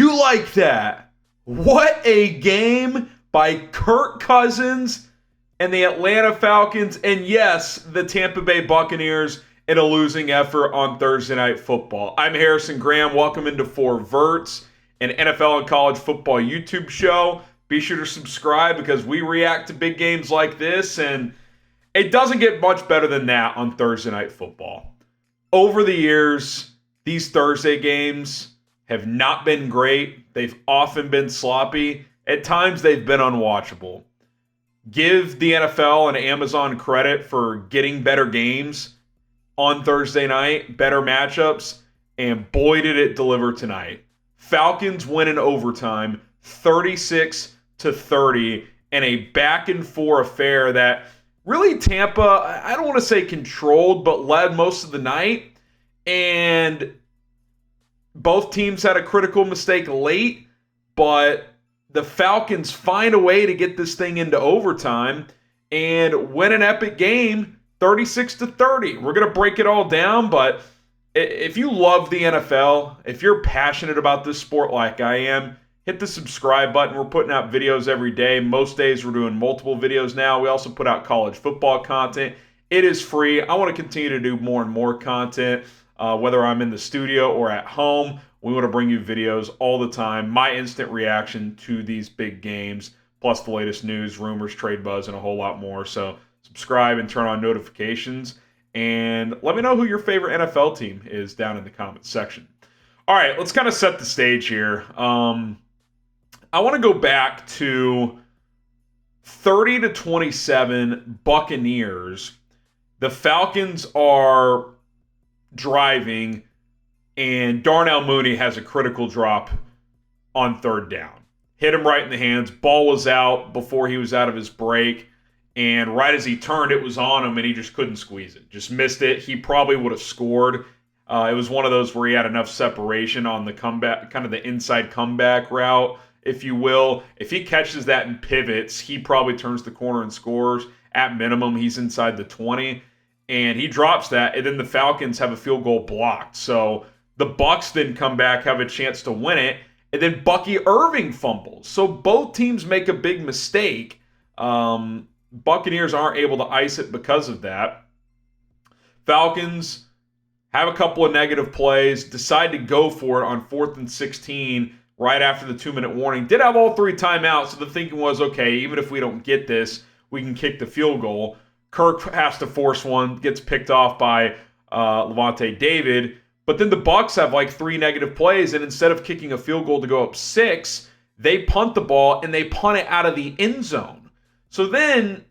you like that? What a game by Kirk Cousins and the Atlanta Falcons, and yes, the Tampa Bay Buccaneers in a losing effort on Thursday Night Football. I'm Harrison Graham. Welcome into Verts, an NFL and college football YouTube show. Be sure to subscribe because we react to big games like this, and it doesn't get much better than that on Thursday Night Football. Over the years, these Thursday games have not been great. They've often been sloppy. At times, they've been unwatchable. Give the NFL and Amazon credit for getting better games on Thursday night, better matchups, and boy did it deliver tonight. Falcons win in overtime, 36-30, in a back-and-forth affair that really Tampa, I don't want to say controlled, but led most of the night. And both teams had a critical mistake late, but the Falcons find a way to get this thing into overtime and win an epic game, 36-30. We're going to break it all down, but if you love the NFL, if you're passionate about this sport like I am, hit the subscribe button. We're putting out videos every day. Most days we're doing multiple videos now. We also put out college football content. It is free. I want to continue to do more and more content, whether I'm in the studio or at home. We want to bring you videos all the time, my instant reaction to these big games, plus the latest news, rumors, trade buzz, and a whole lot more. So subscribe and turn on notifications. And let me know who your favorite NFL team is down in the comments section. All right, let's kind of set the stage here. I want to go back to 30-27 Buccaneers. The Falcons are driving, and Darnell Mooney has a critical drop on third down. Hit him right in the hands. Ball was out before he was out of his break. And right as he turned, it was on him, and he just couldn't squeeze it. Just missed it. He probably would have scored. It was one of those where he had enough separation on the comeback, kind of the inside comeback route, if you will. If he catches that and pivots, he probably turns the corner and scores. At minimum, he's inside the 20. And he drops that, and then the Falcons have a field goal blocked. So the Bucs then come back, have a chance to win it, and then Bucky Irving fumbles. So both teams make a big mistake. Buccaneers aren't able to ice it because of that. Falcons have a couple of negative plays, decide to go for it on 4th and 16 right after the 2-minute warning. Did have all 3 timeouts, so the thinking was, okay, even if we don't get this, we can kick the field goal. Kirk has to force one, gets picked off by Levante David. But then the Bucs have like 3 negative plays, and instead of kicking a field goal to go up 6, they punt the ball, and they punt it out of the end zone. So then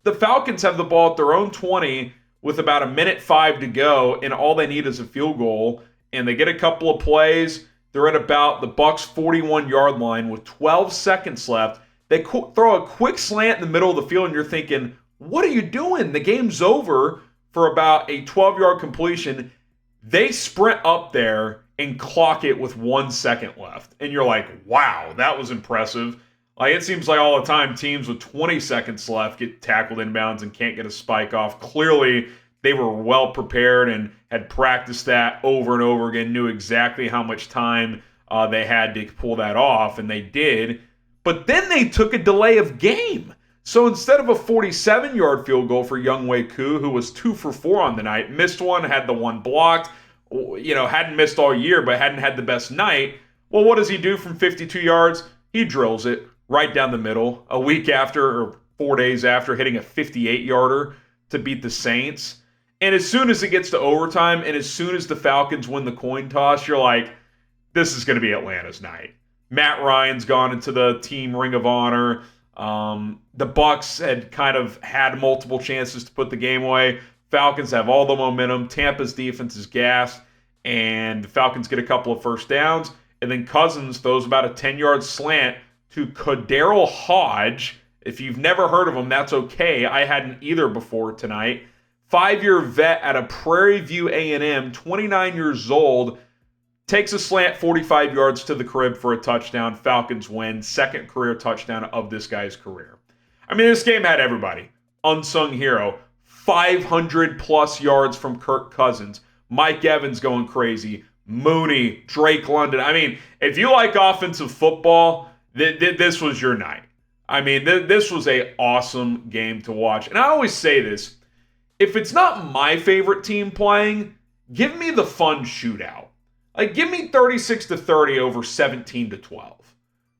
the Falcons have the ball at their own 20 with about 1:05 to go, and all they need is a field goal. And they get a couple of plays. They're at about the Bucs' 41-yard line with 12 seconds left. They throw a quick slant in the middle of the field, and you're thinking, what are you doing? The game's over for about a 12-yard completion. They sprint up there and clock it with 1 second left. And you're like, wow, that was impressive. Like, it seems like all the time teams with 20 seconds left get tackled inbounds and can't get a spike off. Clearly, they were well prepared and had practiced that over and over again, knew exactly how much time they had to pull that off, and they did. But then they took a delay of game. So instead of a 47-yard field goal for Younghoe Koo, who was 2 for 4 on the night, missed one, had the one blocked, hadn't missed all year, but hadn't had the best night. Well, what does he do from 52 yards? He drills it right down the middle a week after, or 4 days after, hitting a 58-yarder to beat the Saints. And as soon as it gets to overtime, and as soon as the Falcons win the coin toss, you're like, this is going to be Atlanta's night. Matt Ryan's gone into the team Ring of Honor. The Bucs had kind of had multiple chances to put the game away. Falcons have all the momentum. Tampa's defense is gassed, and the Falcons get a couple of first downs. And then Cousins throws about a 10-yard slant to KhaDarel Hodge. If you've never heard of him, that's okay. I hadn't either before tonight. 5-year vet at a Prairie View A&M, 29 years old, takes a slant 45 yards to the crib for a touchdown. Falcons win. Second career touchdown of this guy's career. I mean, this game had everybody. Unsung hero. 500-plus yards from Kirk Cousins. Mike Evans going crazy. Mooney, Drake London. I mean, if you like offensive football, this was your night. I mean, this was an awesome game to watch. And I always say this, if it's not my favorite team playing, give me the fun shootout. Like, give me 36-30 over 17-12.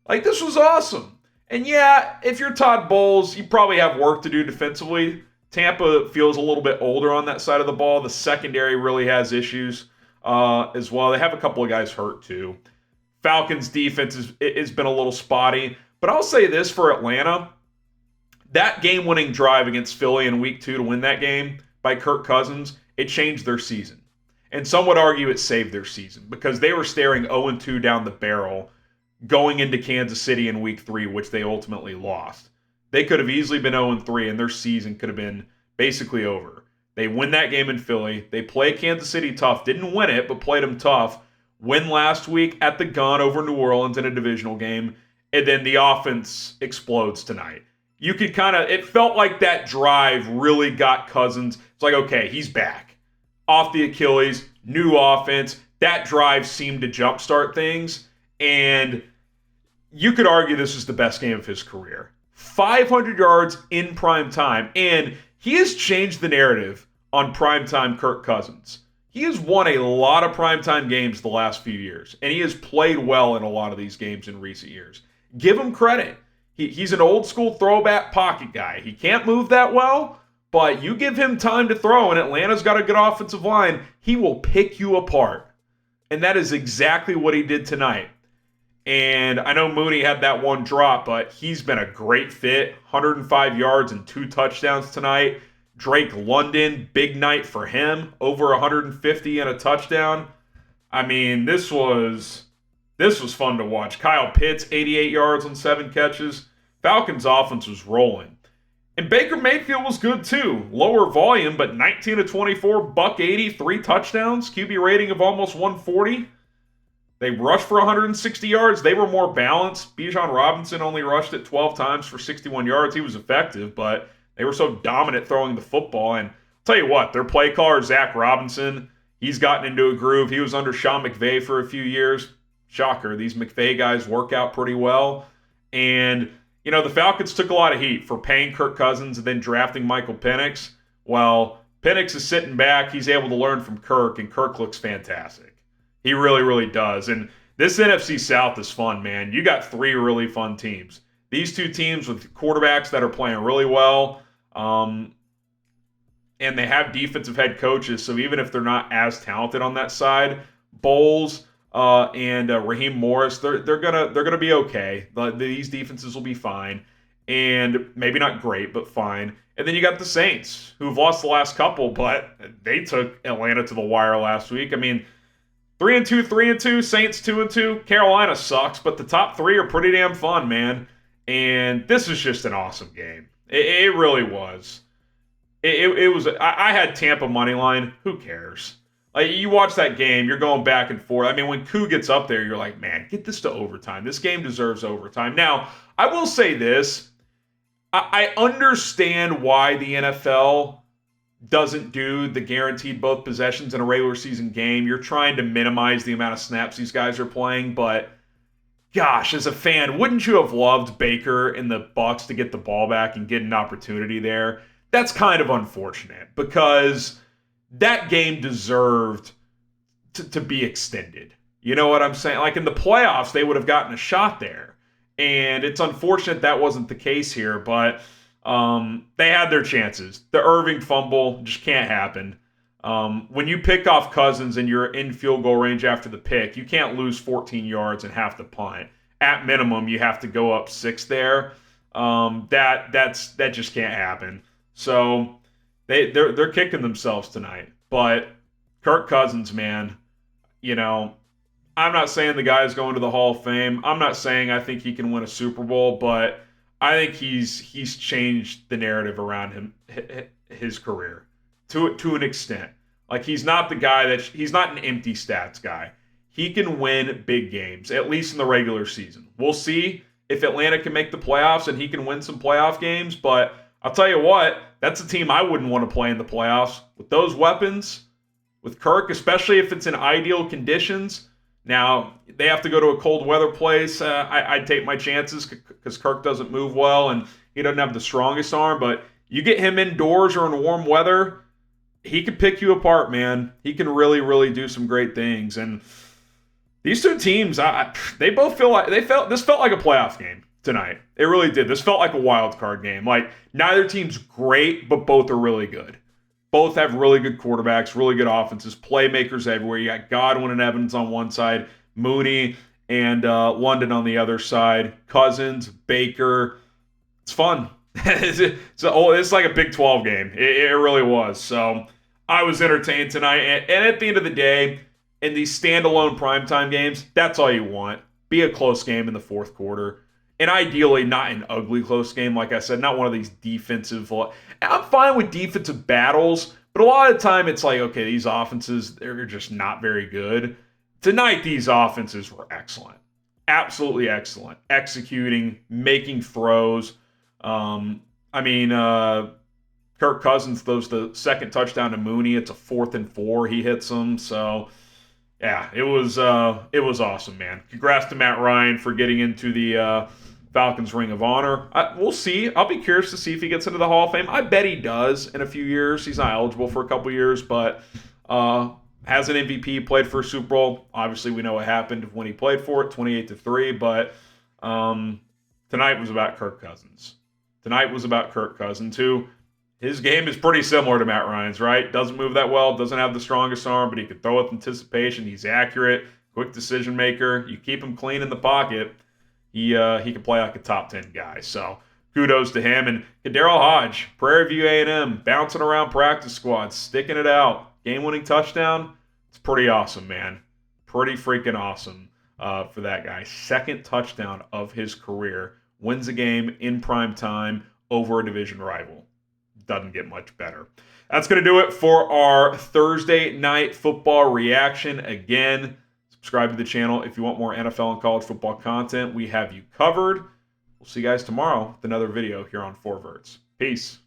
Like, this was awesome. And yeah, if you're Todd Bowles, you probably have work to do defensively. Tampa feels a little bit older on that side of the ball. The secondary really has issues as well. They have a couple of guys hurt too. Falcons defense has been a little spotty. But I'll say this for Atlanta. That game-winning drive against Philly in Week 2 to win that game by Kirk Cousins, it changed their season. And some would argue it saved their season because they were staring 0-2 down the barrel going into Kansas City in Week 3, which they ultimately lost. They could have easily been 0-3, and their season could have been basically over. They win that game in Philly. They play Kansas City tough. Didn't win it, but played them tough. Win last week at the gun over New Orleans in a divisional game. And then the offense explodes tonight. You could it felt like that drive really got Cousins. It's like, okay, he's back. Off the Achilles, new offense. That drive seemed to jumpstart things. And you could argue this is the best game of his career. 500 yards in prime time. And he has changed the narrative on primetime Kirk Cousins. He has won a lot of primetime games the last few years. And he has played well in a lot of these games in recent years. Give him credit. He's an old school throwback pocket guy. He can't move that well, but you give him time to throw, and Atlanta's got a good offensive line, he will pick you apart. And that is exactly what he did tonight. And I know Mooney had that one drop, but he's been a great fit. 105 yards and 2 touchdowns tonight. Drake London, big night for him. Over 150 and a touchdown. I mean, this was fun to watch. Kyle Pitts, 88 yards on 7 catches. Falcons offense was rolling. And Baker Mayfield was good too. Lower volume, but 19-24, $180, 3 touchdowns, QB rating of almost 140. They rushed for 160 yards. They were more balanced. Bijan Robinson only rushed it 12 times for 61 yards. He was effective, but they were so dominant throwing the football. And I'll tell you what, their play caller, Zach Robinson, he's gotten into a groove. He was under Sean McVay for a few years. Shocker, these McVay guys work out pretty well. And, you know, the Falcons took a lot of heat for paying Kirk Cousins and then drafting Michael Penix. Well, Penix is sitting back. He's able to learn from Kirk, and Kirk looks fantastic. He really, really does. And this NFC South is fun, man. You got 3 really fun teams. These 2 teams with quarterbacks that are playing really well, and they have defensive head coaches, so even if they're not as talented on that side, Bowles and Raheem Morris, they're gonna be okay. These defenses will be fine, and maybe not great, but fine. And then you got the Saints, who've lost the last couple, but they took Atlanta to the wire last week. I mean, 3-2, Saints 2-2. Carolina sucks, but the top 3 are pretty damn fun, man. And this is just an awesome game. It really was. It was. I had Tampa money line. Who cares? Like, you watch that game, you're going back and forth. I mean, when Koo gets up there, you're like, man, get this to overtime. This game deserves overtime. Now, I will say this. I understand why the NFL doesn't do the guaranteed both possessions in a regular season game. You're trying to minimize the amount of snaps these guys are playing, but gosh, as a fan, wouldn't you have loved Baker and the Bucs to get the ball back and get an opportunity there? That's kind of unfortunate because that game deserved to be extended. You know what I'm saying? Like in the playoffs, they would have gotten a shot there. And it's unfortunate that wasn't the case here, but they had their chances. The Irving fumble just can't happen. When you pick off Cousins and you're in field goal range after the pick, you can't lose 14 yards and have to punt. At minimum, you have to go up 6 there. That just can't happen. So they're kicking themselves tonight. But Kirk Cousins, man, you know, I'm not saying the guy's going to the Hall of Fame. I'm not saying I think he can win a Super Bowl, but I think he's changed the narrative around him, his career to an extent. Like, he's not the guy he's not an empty stats guy. He can win big games, at least in the regular season. We'll see if Atlanta can make the playoffs and he can win some playoff games, but I'll tell you what, that's a team I wouldn't want to play in the playoffs. With those weapons, with Kirk, especially if it's in ideal conditions. Now, they have to go to a cold weather place. I'd take my chances because Kirk doesn't move well and he doesn't have the strongest arm. But you get him indoors or in warm weather, he can pick you apart, man. He can really, really do some great things. And these two teams, they both this felt like a playoff game tonight. It really did. This felt like a wild card game. Like, neither team's great, but both are really good. Both have really good quarterbacks, really good offenses, playmakers everywhere. You got Godwin and Evans on one side, Mooney and London on the other side, Cousins, Baker. It's fun. It's like a Big 12 game. It really was. So I was entertained tonight. And at the end of the day, in these standalone primetime games, that's all you want. Be a close game in the fourth quarter. And ideally, not an ugly close game, like I said, not one of these defensive. I'm fine with defensive battles, but a lot of the time it's like, okay, these offenses, they're just not very good. Tonight, these offenses were excellent. Absolutely excellent. Executing, making throws. Kirk Cousins throws the second touchdown to Mooney. It's a 4th and 4. He hits them. So, yeah, it was awesome, man. Congrats to Matt Ryan for getting into the Falcons Ring of Honor. We'll see. I'll be curious to see if he gets into the Hall of Fame. I bet he does in a few years. He's not eligible for a couple years, but has an MVP, played for a Super Bowl. Obviously, we know what happened when he played for it, 28-3. But tonight was about Kirk Cousins. Tonight was about Kirk Cousins, who his game is pretty similar to Matt Ryan's, right? Doesn't move that well, doesn't have the strongest arm, but he can throw with anticipation. He's accurate, quick decision maker. You keep him clean in the pocket, he can play like a top 10 guy. So kudos to him. And KhaDarel Hodge, Prairie View A&M, bouncing around practice squads, sticking it out. Game-winning touchdown. It's pretty awesome, man. Pretty freaking awesome for that guy. Second touchdown of his career. Wins a game in prime time over a division rival. Doesn't get much better. That's going to do it for our Thursday night football reaction. Again, subscribe to the channel if you want more NFL and college football content. We have you covered. We'll see you guys tomorrow with another video here on 4Verts. Peace.